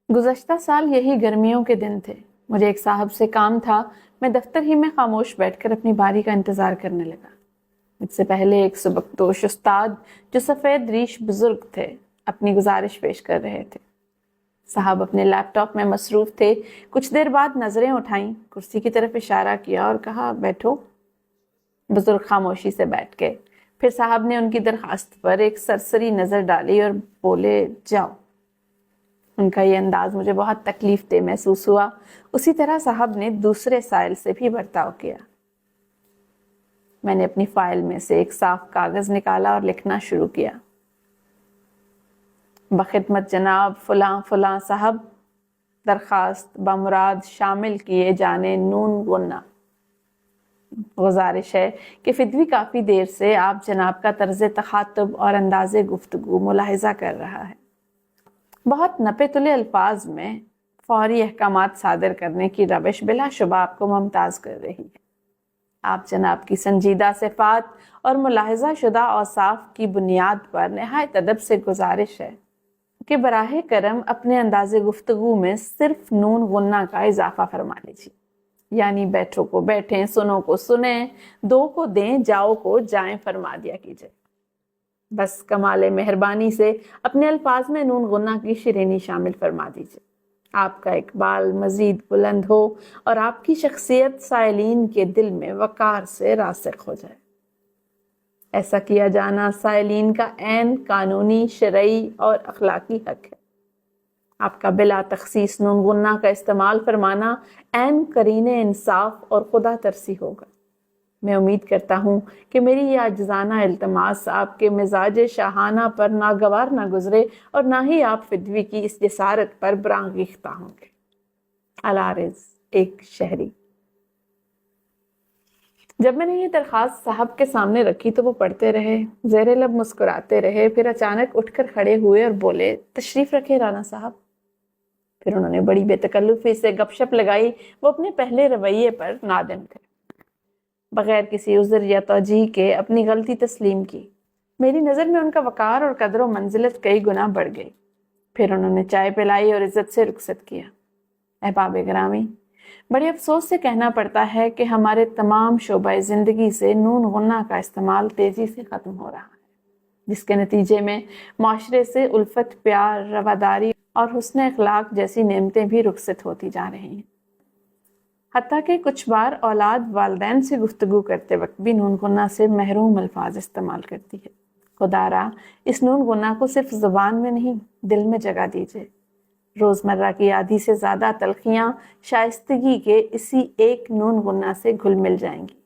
गुज़श्ता साल यही गर्मियों के दिन थे। मुझे एक साहब से काम था। मैं दफ्तर ही में खामोश बैठकर अपनी बारी का इंतज़ार करने लगा। मुझसे पहले एक सुबकदोश उस्ताद जो सफ़ेद रीश बुजुर्ग थे, अपनी गुजारिश पेश कर रहे थे। साहब अपने लैपटॉप में मसरूफ़ थे। कुछ देर बाद नज़रें उठाईं, कुर्सी की तरफ इशारा किया और कहा, बैठो। बुजुर्ग खामोशी से बैठ गए। फिर साहब ने उनकी दरखास्त पर एक सरसरी नज़र डाली और बोले, जाओ। उनका ये अंदाज मुझे बहुत तकलीफ दे महसूस हुआ। उसी तरह साहब ने दूसरे साइल से भी बर्ताव किया। मैंने अपनी फाइल में से एक साफ कागज निकाला और लिखना शुरू किया। बखिदमत जनाब फलां फलां साहब, दरखास्त बमुराद शामिल किए जाने नून गुन्ना। गुजारिश है कि फिदवी काफ़ी देर से आप जनाब का तर्ज तखातुब और अंदाज़े गुफ्तगू मुलाहिजा कर रहा है। बहुत नपे तुले अल्फाज में फौरी अहकामात सादर करने की रविश बिलाशुबा आपको मुमताज़ कर रही है। आप जनाब की संजीदा सिफात और मुलाहिजा शुदा औसाफ की बुनियाद पर नहायत अदब से गुजारिश है कि बराहे करम अपने अंदाज़े गुफ्तगू में सिर्फ नून गुन्ना का इजाफा फरमा लीजिए। यानी बैठो को बैठें, सुनो को सुने, दो को दें, जाओ को जाएं फरमा दिया कीजिए। बस कमाले मेहरबानी से अपने अल्फाज में नून गुन्ना की शिरीनी शामिल फरमा दीजिए। आपका इकबाल मजीद बुलंद हो और आपकी शख्सियत साइलीन के दिल में वकार से रासिख हो जाए। ऐसा किया जाना साइलीन का ऐन कानूनी, शरई और अखलाकी हक है। आपका बिला तखसीस नून गुन्ना का इस्तेमाल फरमाना ऐन करीने इंसाफ और खुदा तरसी होगा। मैं उम्मीद करता हूँ कि मेरी यह आजिज़ाना इल्तमास आपके मिजाज शाहाना पर नागवार ना गुजरे और ना ही आप फिदवी की इस जसारत पर बरांगीख्ता होंगे। अलारिज, एक शहरी। जब मैंने ये दरख्वास्त साहब के सामने रखी तो वो पढ़ते रहे, ज़ेरे लब मुस्कुराते रहे। फिर अचानक उठकर खड़े हुए और बोले, तशरीफ़ रखे राना साहब। फिर उन्होंने बड़ी बेतकल्लुफ़ी से गपशप लगाई। वो अपने पहले रवैये पर नादिम थे। बगैर किसी उज़र या तौजीह के अपनी गलती तस्लीम की। मेरी नज़र में उनका वकार और कदर व मंजिलत कई गुना बढ़ गई। फिर उन्होंने चाय पिलाई और इज़्ज़त से रुखसत किया। अहबाब गिरामी, बड़े अफसोस से कहना पड़ता है कि हमारे तमाम शोबाए ज़िंदगी से नून गुन्ना का इस्तेमाल तेज़ी से ख़त्म हो रहा है, जिसके नतीजे में माशरे से उल्फत, प्यार, रवादारी और हुस्न अखलाक जैसी नेमतें भी रुखसत होती जा रही हैं। हत्ता कि कुछ बार औलाद वालिदैन से गुफ्तगू करते वक्त भी नून गुन्ना से महरूम अल्फाज इस्तेमाल करती है। खुदारा इस नून गुन्ना को सिर्फ ज़ुबान में नहीं, दिल में जगह दीजिए। रोज़मर्रा की आधी से ज़्यादा तलखियाँ शाइस्तगी के इसी एक नून गुन्ना से घुल मिल जाएंगी।